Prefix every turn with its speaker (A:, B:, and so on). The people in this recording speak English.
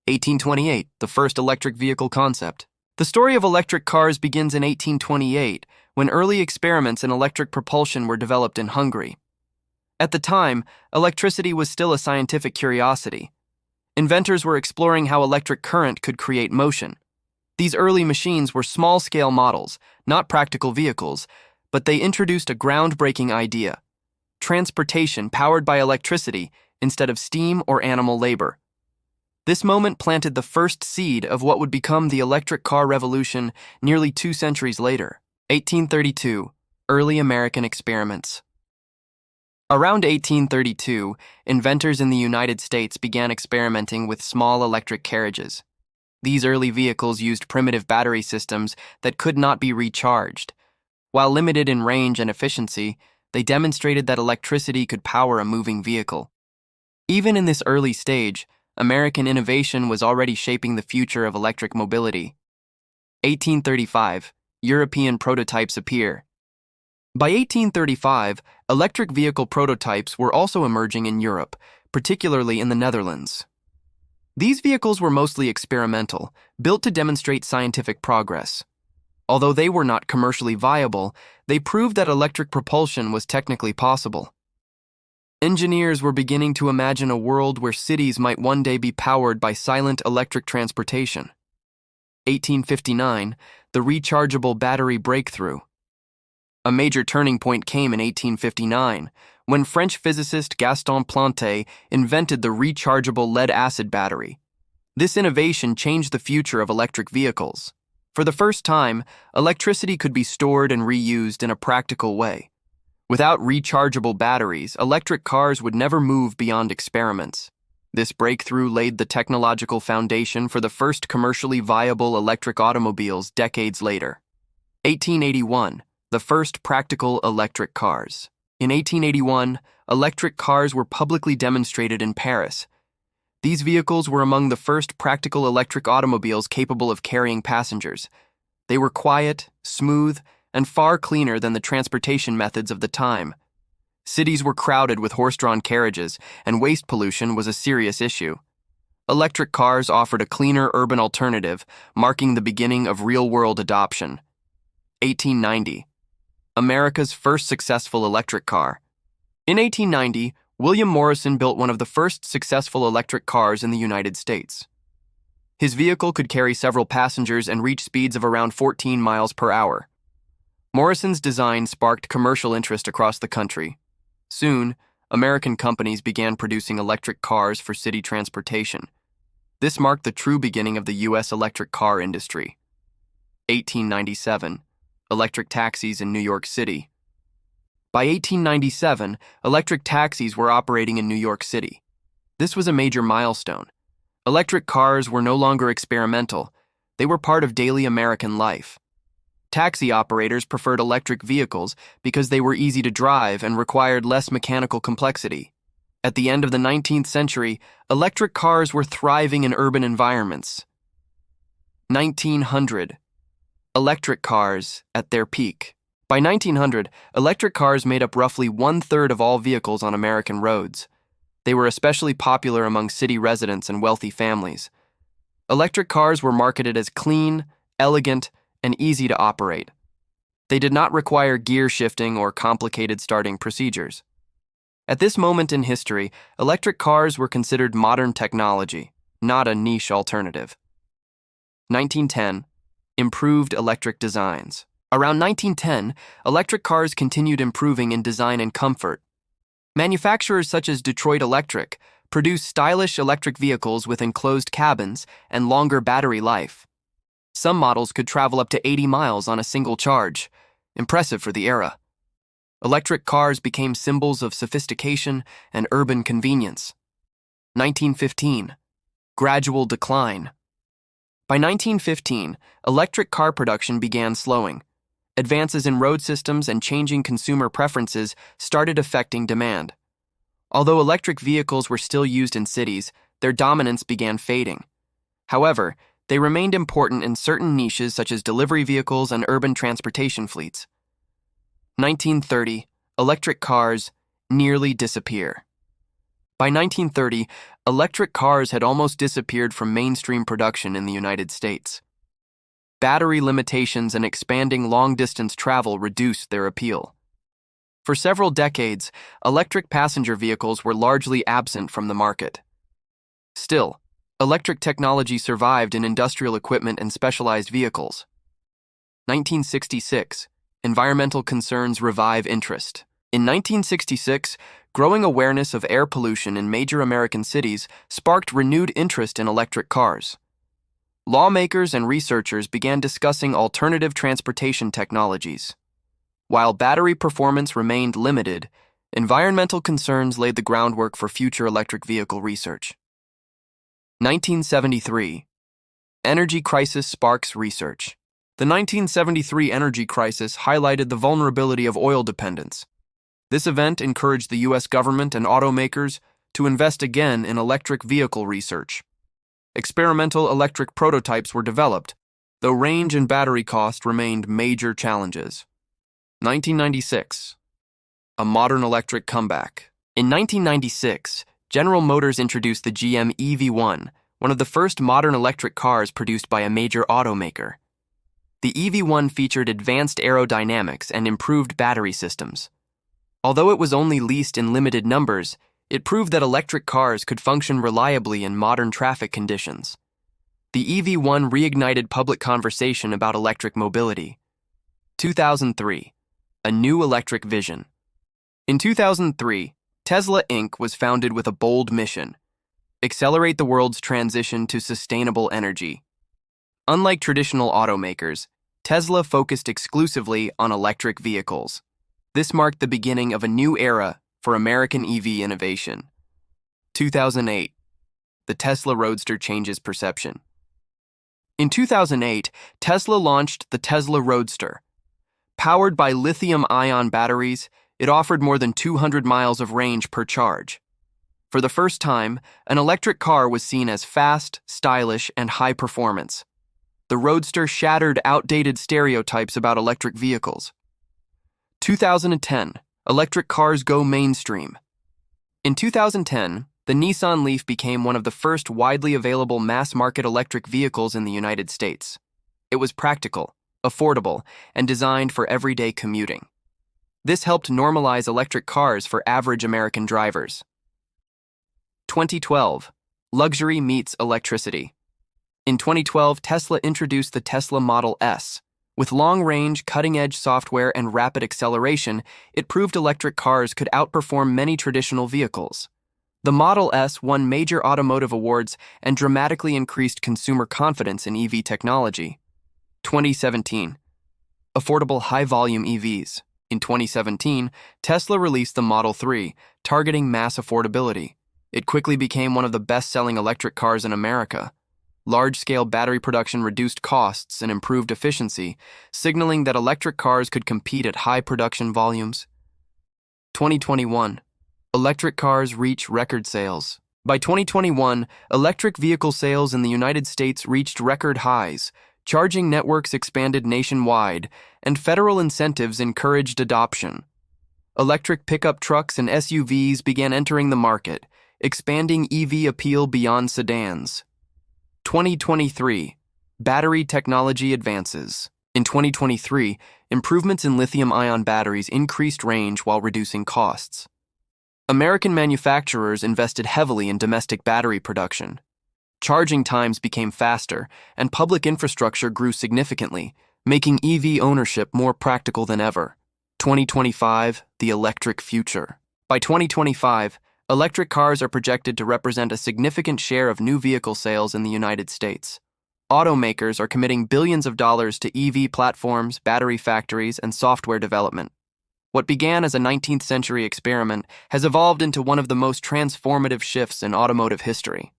A: 1828, the first electric vehicle concept. The story of electric cars begins in 1828, when early experiments in electric propulsion were developed in Hungary. At the time, electricity was still a scientific curiosity. Inventors were exploring how electric current could create motion. These early machines were small-scale models, not practical vehicles, but they introduced a groundbreaking idea: transportation powered by electricity instead of steam or animal labor. This moment planted the first seed of what would become the electric car revolution nearly 2 centuries later. 1832, early American experiments. Around 1832, inventors in the United States began experimenting with small electric carriages. These early vehicles used primitive battery systems that could not be recharged. While limited in range and efficiency, they demonstrated that electricity could power a moving vehicle. Even in this early stage, American innovation was already shaping the future of electric mobility. 1835, European prototypes appear. By 1835, electric vehicle prototypes were also emerging in Europe, particularly in the Netherlands. These vehicles were mostly experimental, built to demonstrate scientific progress. Although they were not commercially viable, they proved that electric propulsion was technically possible. Engineers were beginning to imagine a world where cities might one day be powered by silent electric transportation. 1859, the rechargeable battery breakthrough. A major turning point came in 1859, when French physicist Gaston Planté invented the rechargeable lead-acid battery. This innovation changed the future of electric vehicles. For the first time, electricity could be stored and reused in a practical way. Without rechargeable batteries, electric cars would never move beyond experiments. This breakthrough laid the technological foundation for the first commercially viable electric automobiles decades later. 1881, the first practical electric cars. In 1881, electric cars were publicly demonstrated in Paris. These vehicles were among the first practical electric automobiles capable of carrying passengers. They were quiet, smooth, and far cleaner than the transportation methods of the time. Cities were crowded with horse-drawn carriages, and waste pollution was a serious issue. Electric cars offered a cleaner urban alternative, marking the beginning of real-world adoption. 1890, America's first successful electric car. In 1890, William Morrison built one of the first successful electric cars in the United States. His vehicle could carry several passengers and reach speeds of around 14 miles per hour. Morrison's design sparked commercial interest across the country. Soon, American companies began producing electric cars for city transportation. This marked the true beginning of the U.S. electric car industry. 1897, electric taxis in New York City. By 1897, electric taxis were operating in New York City. This was a major milestone. Electric cars were no longer experimental. They were part of daily American life. Taxi operators preferred electric vehicles because they were easy to drive and required less mechanical complexity. At the end of the 19th century, electric cars were thriving in urban environments. 1900, electric cars at their peak. By 1900, electric cars made up roughly 1/3 of all vehicles on American roads. They were especially popular among city residents and wealthy families. Electric cars were marketed as clean, elegant, and easy to operate. They did not require gear shifting or complicated starting procedures. At this moment in history, electric cars were considered modern technology, not a niche alternative. 1910, improved electric designs. Around 1910, electric cars continued improving in design and comfort. Manufacturers such as Detroit Electric produced stylish electric vehicles with enclosed cabins and longer battery life. Some models could travel up to 80 miles on a single charge, impressive for the era. Electric cars became symbols of sophistication and urban convenience. 1915, gradual decline. By 1915, electric car production began slowing. Advances in road systems and changing consumer preferences started affecting demand. Although electric vehicles were still used in cities, their dominance began fading. However, they remained important in certain niches such as delivery vehicles and urban transportation fleets. 1930, electric cars nearly disappear. By 1930, electric cars had almost disappeared from mainstream production in the United States. Battery limitations and expanding long-distance travel reduced their appeal. For several decades, electric passenger vehicles were largely absent from the market. Still, electric technology survived in industrial equipment and specialized vehicles. 1966. Environmental concerns revive interest. In 1966, growing awareness of air pollution in major American cities sparked renewed interest in electric cars. Lawmakers and researchers began discussing alternative transportation technologies. While battery performance remained limited, environmental concerns laid the groundwork for future electric vehicle research. 1973. Energy crisis sparks research. The 1973 energy crisis highlighted the vulnerability of oil dependence. This event encouraged the U.S. government and automakers to invest again in electric vehicle research. Experimental electric prototypes were developed, though range and battery cost remained major challenges. 1996. A modern electric comeback. In 1996, General Motors introduced the GM EV1, one of the first modern electric cars produced by a major automaker. The EV1 featured advanced aerodynamics and improved battery systems. Although it was only leased in limited numbers, it proved that electric cars could function reliably in modern traffic conditions. The EV1 reignited public conversation about electric mobility. 2003. A new electric vision. In 2003, Tesla Inc. was founded with a bold mission: accelerate the world's transition to sustainable energy. Unlike traditional automakers, Tesla focused exclusively on electric vehicles. This marked the beginning of a new era for American EV innovation. 2008. The Tesla Roadster changes perception. In 2008, Tesla launched the Tesla Roadster. Powered by lithium-ion batteries, it offered more than 200 miles of range per charge. For the first time, an electric car was seen as fast, stylish, and high performance. The Roadster shattered outdated stereotypes about electric vehicles. 2010. Electric cars go mainstream. In 2010, the Nissan Leaf became one of the first widely available mass-market electric vehicles in the United States. It was practical, affordable, and designed for everyday commuting. This helped normalize electric cars for average American drivers. 2012. Luxury meets electricity. In 2012, Tesla introduced the Tesla Model S. With long-range, cutting-edge software and rapid acceleration, it proved electric cars could outperform many traditional vehicles. The Model S won major automotive awards and dramatically increased consumer confidence in EV technology. 2017. Affordable high-volume EVs. In 2017, Tesla released the Model 3, targeting mass affordability. It quickly became one of the best-selling electric cars in America. Large-scale battery production reduced costs and improved efficiency, signaling that electric cars could compete at high production volumes. 2021. Electric cars reach record sales. By 2021, electric vehicle sales in the United States reached record highs, charging networks expanded nationwide, and federal incentives encouraged adoption. Electric pickup trucks and SUVs began entering the market, expanding EV appeal beyond sedans. 2023. Battery technology advances. In 2023, improvements in lithium-ion batteries increased range while reducing costs. American manufacturers invested heavily in domestic battery production. Charging times became faster, and public infrastructure grew significantly, making EV ownership more practical than ever. 2025, the electric future. By 2025, electric cars are projected to represent a significant share of new vehicle sales in the United States. Automakers are committing billions of dollars to EV platforms, battery factories, and software development. What began as a 19th century experiment has evolved into one of the most transformative shifts in automotive history.